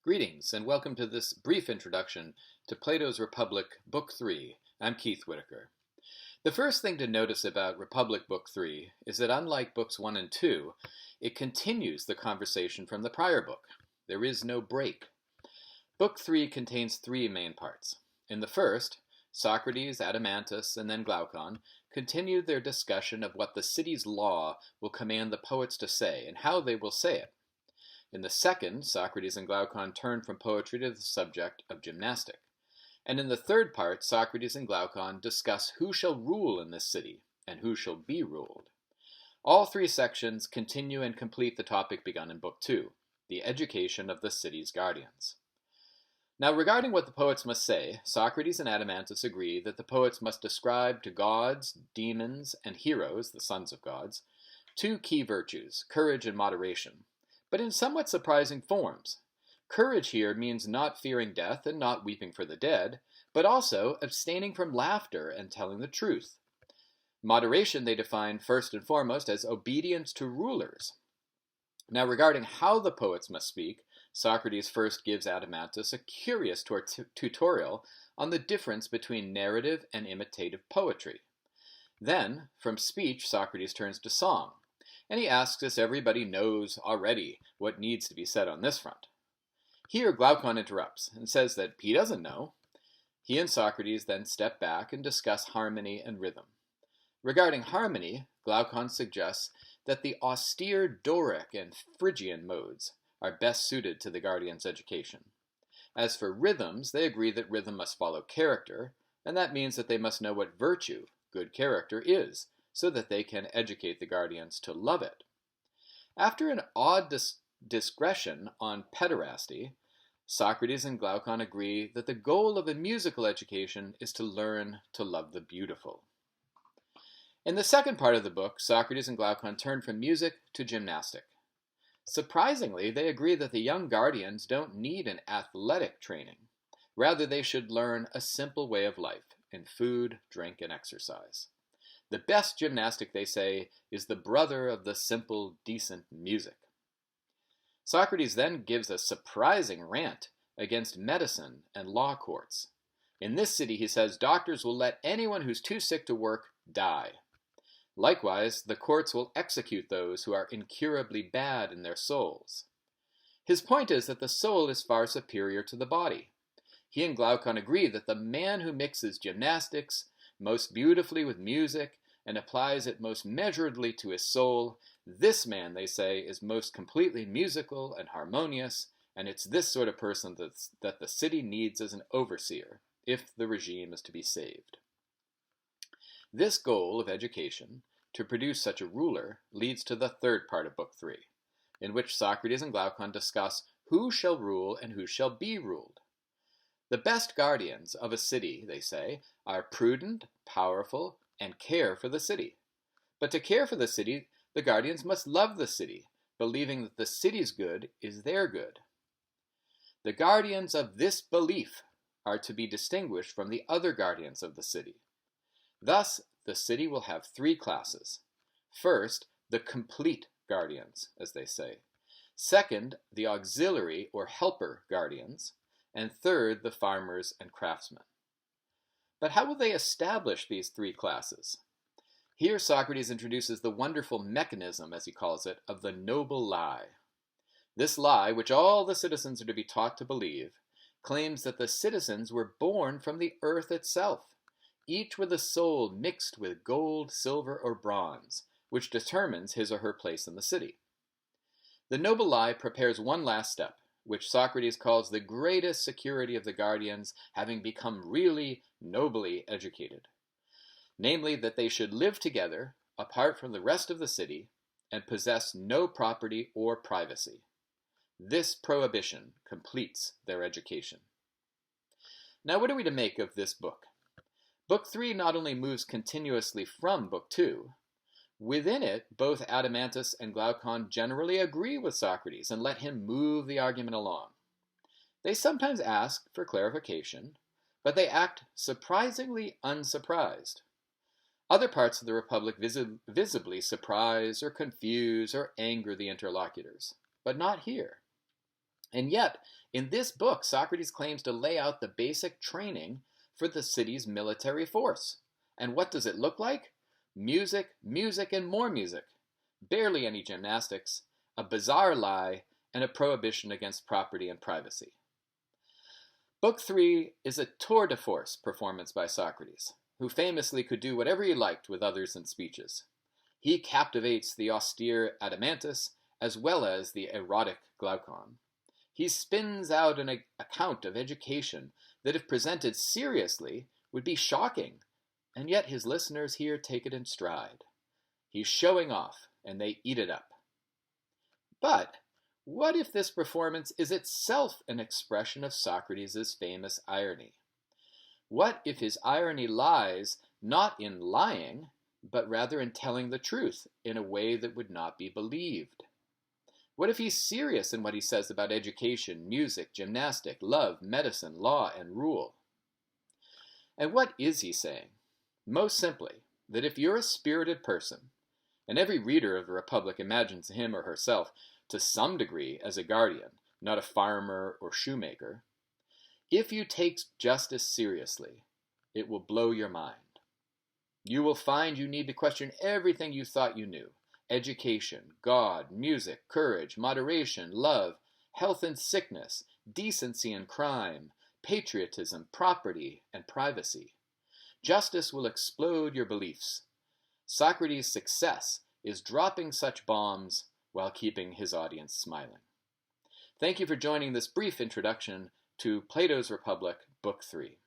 Greetings, and welcome to this brief introduction to Plato's Republic, Book 3. I'm Keith Whitaker. The first thing to notice about Republic Book 3 is that unlike Books 1 and 2, it continues the conversation from the prior book. There is no break. Book 3 contains three main parts. In the first, Socrates, Adeimantus, and then Glaucon continue their discussion of what the city's law will command the poets to say and how they will say it. In the second, Socrates and Glaucon turn from poetry to the subject of gymnastics. And in the third part, Socrates and Glaucon discuss who shall rule in this city and who shall be ruled. All three sections continue and complete the topic begun in Book 2, the education of the city's guardians. Now, regarding what the poets must say, Socrates and Adeimantus agree that the poets must describe to gods, demons, and heroes, the sons of gods, two key virtues, courage and moderation, but in somewhat surprising forms. Courage here means not fearing death and not weeping for the dead, but also abstaining from laughter and telling the truth. Moderation they define first and foremost as obedience to rulers. Now, regarding how the poets must speak, Socrates first gives Adeimantus a curious tutorial on the difference between narrative and imitative poetry. Then, from speech, Socrates turns to song, and he asks us everybody knows already what needs to be said on this front. Here Glaucon interrupts and says that he doesn't know. He and Socrates then step back and discuss harmony and rhythm. Regarding harmony, Glaucon suggests that the austere Doric and Phrygian modes are best suited to the guardian's education. As for rhythms, they agree that rhythm must follow character, and that means that they must know what virtue, good character, is, so that they can educate the guardians to love it. After an odd digression on pederasty, Socrates and Glaucon agree that the goal of a musical education is to learn to love the beautiful. In the second part of the book, Socrates and Glaucon turn from music to gymnastics. Surprisingly, they agree that the young guardians don't need an athletic training. Rather, they should learn a simple way of life in food, drink, and exercise. The best gymnastic, they say, is the brother of the simple, decent music. Socrates then gives a surprising rant against medicine and law courts. In this city, he says, doctors will let anyone who's too sick to work die. Likewise, the courts will execute those who are incurably bad in their souls. His point is that the soul is far superior to the body. He and Glaucon agree that the man who mixes gymnastics most beautifully with music and applies it most measuredly to his soul, this man, they say, is most completely musical and harmonious, and it's this sort of person that the city needs as an overseer, if the regime is to be saved. This goal of education, to produce such a ruler, leads to the third part of Book 3, in which Socrates and Glaucon discuss who shall rule and who shall be ruled. The best guardians of a city, they say, are prudent, powerful, and care for the city. But to care for the city, the guardians must love the city, believing that the city's good is their good. The guardians of this belief are to be distinguished from the other guardians of the city. Thus, the city will have three classes. First, the complete guardians, as they say. Second, the auxiliary or helper guardians. And third, the farmers and craftsmen. But how will they establish these three classes? Here Socrates introduces the wonderful mechanism, as he calls it, of the noble lie. This lie, which all the citizens are to be taught to believe, claims that the citizens were born from the earth itself, each with a soul mixed with gold, silver, or bronze, which determines his or her place in the city. The noble lie prepares one last step, which Socrates calls the greatest security of the guardians having become really nobly educated. Namely, that they should live together, apart from the rest of the city, and possess no property or privacy. This prohibition completes their education. Now, what are we to make of this book? Book 3 not only moves continuously from Book 2, within it, both Adeimantus and Glaucon generally agree with Socrates and let him move the argument along. They sometimes ask for clarification, but they act surprisingly unsurprised. Other parts of the Republic visibly surprise or confuse or anger the interlocutors, but not here. And yet, in this book, Socrates claims to lay out the basic training for the city's military force. And what does it look like? Music, music, and more music. Barely any gymnastics, a bizarre lie, and a prohibition against property and privacy. Book 3 is a tour de force performance by Socrates, who famously could do whatever he liked with others in speeches. He captivates the austere Adeimantus as well as the erotic Glaucon. He spins out an account of education that, if presented seriously, would be shocking, and yet his listeners here take it in stride. He's showing off, and they eat it up. But what if this performance is itself an expression of Socrates' famous irony? What if his irony lies not in lying, but rather in telling the truth in a way that would not be believed? What if he's serious in what he says about education, music, gymnastic, love, medicine, law, and rule? And what is he saying? Most simply, that if you're a spirited person, and every reader of the Republic imagines him or herself to some degree as a guardian, not a farmer or shoemaker, if you take justice seriously, it will blow your mind. You will find you need to question everything you thought you knew. Education, God, music, courage, moderation, love, health and sickness, decency and crime, patriotism, property, and privacy. Justice will explode your beliefs. Socrates' success is dropping such bombs while keeping his audience smiling. Thank you for joining this brief introduction to Plato's Republic, Book 3.